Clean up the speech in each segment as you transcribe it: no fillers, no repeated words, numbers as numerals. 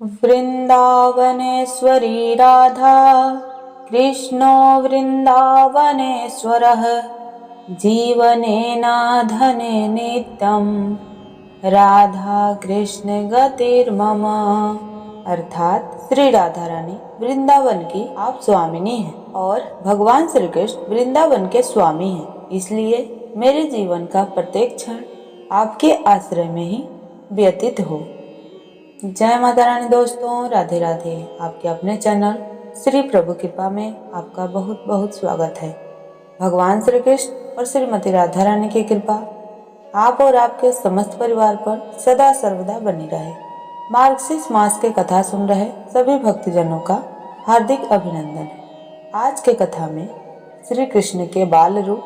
वृन्दावनेश्वरी राधा कृष्णो वृन्दावनेश्वरः जीवनेनाधने नित्यं राधा कृष्ण गतिर्मम। अर्थात श्री राधा रानी वृंदावन की आप स्वामिनी हैं और भगवान श्री कृष्ण वृंदावन के स्वामी हैं, इसलिए मेरे जीवन का प्रत्येक क्षण आपके आश्रय में ही व्यतीत हो। जय माता रानी दोस्तों, राधे राधे। आपके अपने चैनल श्री प्रभु कृपा में आपका बहुत बहुत स्वागत है। भगवान श्री कृष्ण और श्रीमती राधा रानी की कृपा आप और आपके समस्त परिवार पर सदा सर्वदा बनी रहे। मार्गशीर्ष मास के कथा सुन रहे सभी भक्तजनों का हार्दिक अभिनंदन है। आज के कथा में श्री कृष्ण के बाल रूप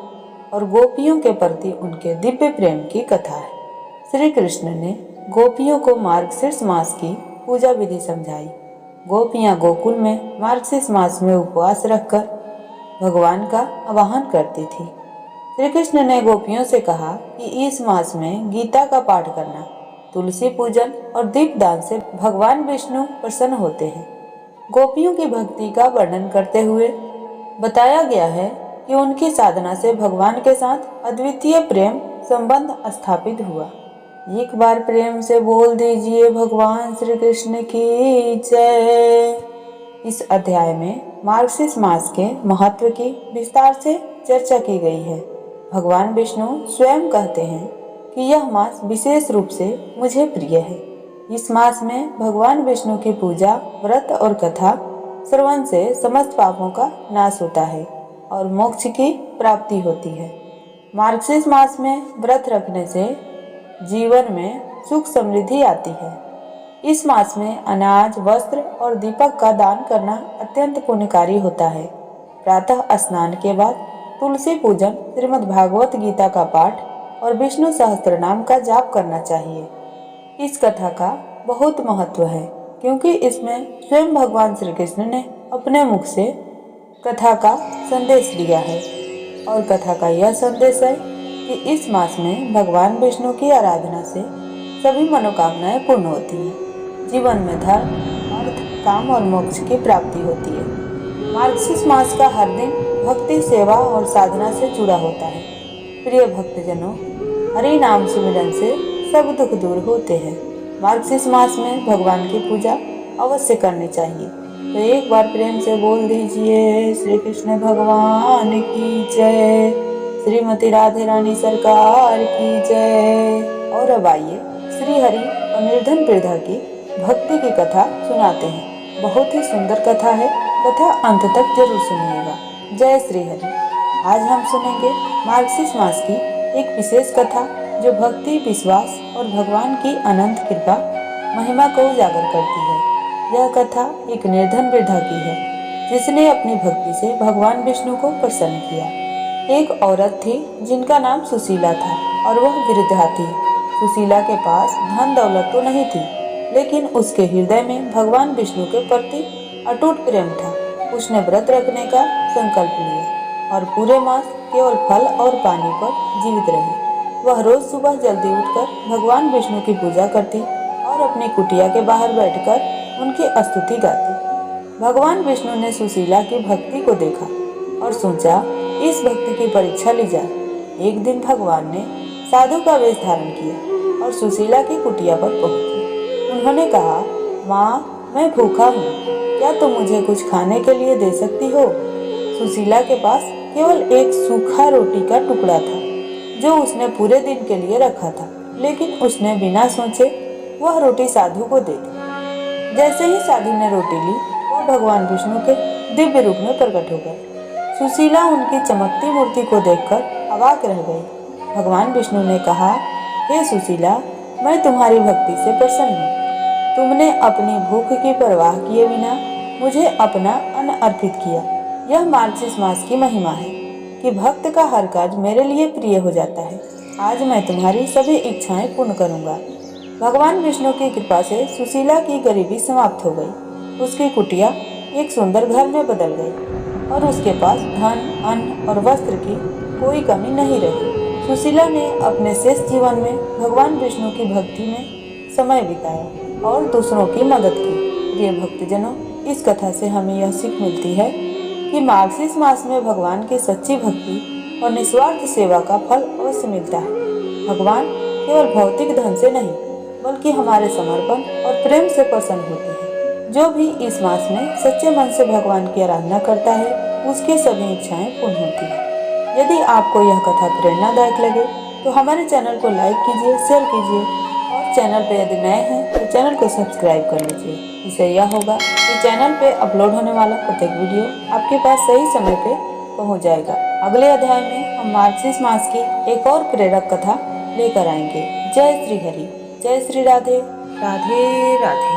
और गोपियों के प्रति उनके दिव्य प्रेम की कथा है। श्री कृष्ण ने गोपियों को मार्गशीर्ष मास की पूजा विधि समझाई। गोपियां गोकुल में मार्गशीर्ष मास में उपवास रखकर भगवान का आवाहन करती थी। श्री कृष्ण ने गोपियों से कहा कि इस मास में गीता का पाठ करना, तुलसी पूजन और दीपदान से भगवान विष्णु प्रसन्न होते हैं। गोपियों की भक्ति का वर्णन करते हुए बताया गया है कि उनकी साधना से भगवान के साथ अद्वितीय प्रेम संबंध स्थापित हुआ। एक बार प्रेम से बोल दीजिए भगवान श्री कृष्ण की जय। इस अध्याय में मार्गशीर्ष मास के महत्व की विस्तार से चर्चा की गई है। भगवान विष्णु स्वयं कहते हैं कि यह मास विशेष रूप से मुझे प्रिय है। इस मास में भगवान विष्णु की पूजा, व्रत और कथा श्रवण से समस्त पापों का नाश होता है और मोक्ष की प्राप्ति होती है। मार्गशीर्ष मास में व्रत रखने से जीवन में सुख समृद्धि आती है। इस मास में अनाज, वस्त्र और दीपक का दान करना अत्यंत पुण्यकारी होता है। प्रातः स्नान के बाद तुलसी पूजन, श्रीमद् भागवत गीता का पाठ और विष्णु सहस्त्रनाम का जाप करना चाहिए। इस कथा का बहुत महत्व है क्योंकि इसमें स्वयं भगवान श्री कृष्ण ने अपने मुख से कथा का संदेश दिया है और कथा का यह संदेश है कि इस मास में भगवान विष्णु की आराधना से सभी मनोकामनाएं पूर्ण होती हैं। जीवन में धर्म, अर्थ, काम और मोक्ष की प्राप्ति होती है। मार्गशीर्ष मास का हर दिन भक्ति, सेवा और साधना से जुड़ा होता है। प्रिय भक्तजनों, हरि नाम सुमिरन से सब दुख दूर होते हैं। मार्गशीर्ष मास में भगवान की पूजा अवश्य करनी चाहिए। तो एक बार प्रेम से बोल दीजिए श्री कृष्ण भगवान की जय, श्रीमती राधे रानी सरकार की जय। और अब आइए श्री हरि और निर्धन वृद्धा की भक्ति की कथा सुनाते हैं। बहुत ही सुंदर कथा है, कथा अंत तक जरूर सुनिएगा। जय श्री हरि। आज हम सुनेंगे मार्गशीर्ष मास की एक विशेष कथा जो भक्ति, विश्वास और भगवान की अनंत कृपा महिमा को उजागर करती है। यह कथा एक निर्धन वृद्धा की है जिसने अपनी भक्ति से भगवान विष्णु को प्रसन्न किया। एक औरत थी जिनका नाम सुशीला था और वह वृद्धा थी। सुशीला के पास धन दौलत तो नहीं थी, लेकिन उसके हृदय में भगवान विष्णु के प्रति अटूट प्रेम था। उसने व्रत रखने का संकल्प लिया और पूरे मास केवल फल और पानी पर जीवित रही। वह रोज सुबह जल्दी उठकर भगवान विष्णु की पूजा करती और अपनी कुटिया के बाहर बैठकर उनकी स्तुति गाती। भगवान विष्णु ने सुशीला की भक्ति को देखा और सोचा इस भक्ति की परीक्षा ली जाए। एक दिन भगवान ने साधु का वेश धारण किया और सुशीला की कुटिया पर पहुंचे। उन्होंने कहा, माँ, मैं भूखा हूँ, क्या तुम मुझे कुछ खाने के लिए दे सकती हो? सुशीला के पास केवल एक सूखा रोटी का टुकड़ा था जो उसने पूरे दिन के लिए रखा था, लेकिन उसने बिना सोचे वह रोटी साधु को दे दी। जैसे ही साधु ने रोटी ली, वह भगवान विष्णु के दिव्य रूप में प्रकट हो गए। सुशीला उनकी चमकती मूर्ति को देखकर अवाक रह गई। भगवान विष्णु ने कहा, हे सुशीला, मैं तुम्हारी भक्ति से प्रसन्न हूँ। तुमने अपनी भूख की परवाह किए बिना मुझे अपना अन्न अर्पित किया। यह मार्गशीर्ष मास की महिमा है कि भक्त का हर कार्य मेरे लिए प्रिय हो जाता है। आज मैं तुम्हारी सभी इच्छाएं पूर्ण करूँगा। भगवान विष्णु की कृपा से सुशीला की गरीबी समाप्त हो गई। उसकी कुटिया एक सुंदर घर में बदल गई और उसके पास धन, अन्न और वस्त्र की कोई कमी नहीं रही। सुशीला ने अपने शेष जीवन में भगवान विष्णु की भक्ति में समय बिताया और दूसरों की मदद की। प्रिय भक्तजनों, इस कथा से हमें यह सीख मिलती है कि मार्गशीर्ष मास में भगवान की सच्ची भक्ति और निस्वार्थ सेवा का फल अवश्य मिलता है। भगवान केवल भौतिक धन से नहीं बल्कि हमारे समर्पण और प्रेम से प्रसन्न होते हैं। जो भी इस मास में सच्चे मन से भगवान की आराधना करता है उसकी सभी इच्छाएं पूर्ण होती है। यदि आपको यह कथा प्रेरणादायक लगे तो हमारे चैनल को लाइक कीजिए, शेयर कीजिए और चैनल पर यदि नए हैं तो चैनल को सब्सक्राइब कर लीजिए। इससे यह होगा कि चैनल पे अपलोड होने वाला प्रत्येक वीडियो आपके पास सही समय पे पहुंच जाएगा। अगले अध्याय में हम मार्गशीर्ष मास की एक और प्रेरक कथा लेकर आएंगे। जय श्री हरि, जय श्री राधे, राधे राधे।